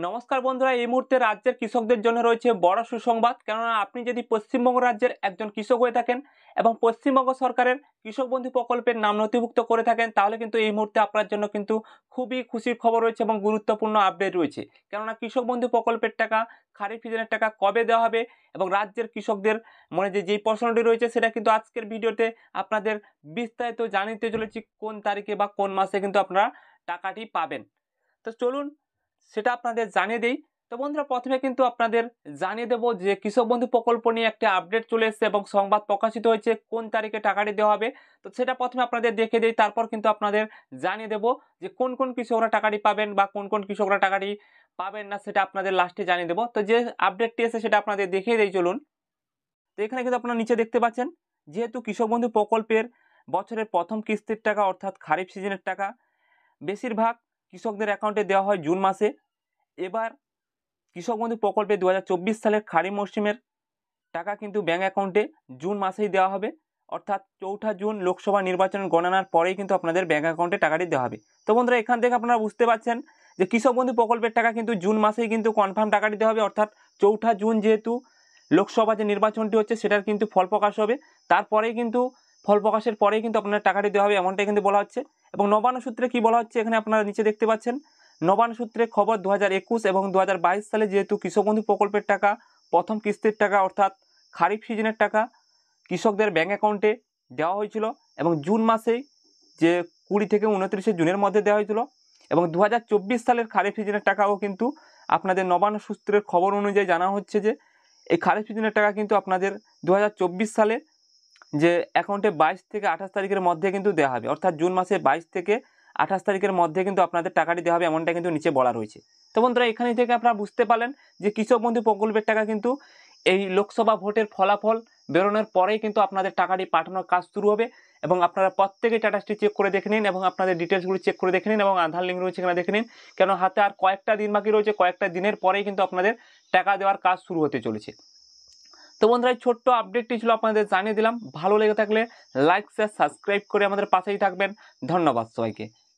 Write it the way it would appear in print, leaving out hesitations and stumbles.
নমস্কার বন্ধুরা, এই মুহূর্তে রাজ্যের কৃষকদের জন্য রয়েছে বড় সুসংবাদ। কেননা আপনি যদি পশ্চিমবঙ্গ রাজ্যের একজন কৃষক হয়ে থাকেন এবং পশ্চিমবঙ্গ সরকারের কৃষক বন্ধু প্রকল্পের নাম নথিভুক্ত করে থাকেন, তাহলে কিন্তু এই মুহূর্তে আপনার জন্য কিন্তু খুবই খুশির খবর রয়েছে এবং গুরুত্বপূর্ণ আপডেট রয়েছে। কেননা কৃষক বন্ধু প্রকল্পের টাকা, খারিফ সিজনের টাকা কবে দেওয়া হবে এবং রাজ্যের কৃষকদের মনে যেই প্রশ্নটি রয়েছে সেটা কিন্তু আজকের ভিডিওতে আপনাদের বিস্তারিত জানিয়ে চলেছি কোন তারিখে বা কোন মাসে কিন্তু আপনারা টাকাটি পাবেন। তো চলুন সেটা আপনাদের জানিয়ে দেই। তো বন্ধুরা, প্রথমে কিন্তু আপনাদের জানিয়ে দেব যে কৃষক বন্ধু প্রকল্প নিয়ে একটা আপডেট চলে এসেছে এবং সংবাদ প্রকাশিত হয়েছে কোন তারিখে টাকাটি দেওয়া হবে। তো সেটা প্রথমে আপনাদের দেখে দেই, তারপর কিন্তু আপনাদের জানিয়ে দেব যে কোন কোন কৃষকরা টাকাটি পাবেন বা কোন কোন কৃষকরা টাকাটি পাবেন না, সেটা আপনাদের লাস্টে জানিয়ে দেবো। তো যে আপডেটটি এসেছে সেটা আপনাদের দেখিয়ে দেই চলুন। তো এখানে কিন্তু আপনারা নিচে দেখতে পাচ্ছেন, যেহেতু কৃষক বন্ধু প্রকল্পের বছরের প্রথম কিস্তির টাকা অর্থাৎ খারিফ সিজনের টাকা বেশিরভাগ কৃষকদের অ্যাকাউন্টে দেওয়া হয় জুন মাসে। এবার কৃষক বন্ধু প্রকল্পে 2024 সালের খারিফ মরশুমের টাকা কিন্তু ব্যাঙ্ক অ্যাকাউন্টে জুন মাসেই দেওয়া হবে, অর্থাৎ 4 জুন লোকসভা নির্বাচন গণনার পরেই কিন্তু আপনাদের ব্যাঙ্ক অ্যাকাউন্টে টাকাটি দেওয়া হবে। তো বন্ধুরা, এখান থেকে আপনারা বুঝতে পারছেন যে কৃষক বন্ধু প্রকল্পের টাকা কিন্তু জুন মাসেই কিন্তু কনফার্ম টাকাটি দেওয়া হবে, অর্থাৎ 4 জুন যেহেতু লোকসভা যে নির্বাচনটি হচ্ছে সেটার কিন্তু ফল প্রকাশ হবে, তারপরেই কিন্তু ফল প্রকাশের পরেই কিন্তু আপনার টাকাটি দেওয়া হবে, এমনটাই কিন্তু বলা হচ্ছে। এবং নবান্ন সূত্রে কি বলা হচ্ছে এখানে আপনারা নিচে দেখতে পাচ্ছেন, নবান্ন সূত্রে খবর 2021 এবং 2022 সালে যেহেতু কৃষক বন্ধু প্রকল্পের টাকা প্রথম কিস্তির টাকা অর্থাৎ খারিফ সিজনের টাকা কৃষকদের ব্যাঙ্ক অ্যাকাউন্টে দেওয়া হয়েছিল এবং জুন মাসেই যে 20 থেকে 29 জুনের মধ্যে দেওয়া হয়েছিল, এবং 2024 সালের খারিফ সিজনের টাকাও কিন্তু আপনাদের নবান্ন সূত্রের খবর অনুযায়ী জানা হচ্ছে যে এই খারিফ সিজনের টাকা কিন্তু আপনাদের 2024 সালে যে অ্যাকাউন্টে 22 থেকে 28 তারিখের মধ্যে কিন্তু দেওয়া হবে, অর্থাৎ জুন মাসে 22 থেকে 28 তারিখের মধ্যে কিন্তু আপনাদের টাকাটি দেওয়া হবে, এমনটা কিন্তু নিচে বলা রয়েছে। তো বন্ধুরা, এখানে থেকে আপনারা বুঝতে পারলেন যে কৃষক বন্ধু প্রকল্পের টাকা কিন্তু এই লোকসভা ভোটের ফলাফল বেরোনোর পরেই কিন্তু আপনাদের টাকাটি পাঠানোর কাজ শুরু হবে। এবং আপনারা প্রত্যেকেই স্ট্যাটাসটি চেক করে দেখে নিন এবং আপনাদের ডিটেলসগুলি চেক করে দেখে নিন এবং আধার লিঙ্ক রয়েছে এখানে দেখে নিন, কেন হাতে আর কয়েকটা দিন বাকি রয়েছে, কয়েকটা দিনের পরেই কিন্তু আপনাদের টাকা দেওয়ার কাজ শুরু হতে চলেছে। তো বন্ধুরা, এই ছোট্ট আপডেটটি ছিল আপনাদের জানিয়ে দিলাম। ভালো লেগে থাকলে লাইক শেয়ার সাবস্ক্রাইব করে আমাদের পাশেই থাকবেন। ধন্যবাদ সবাইকে।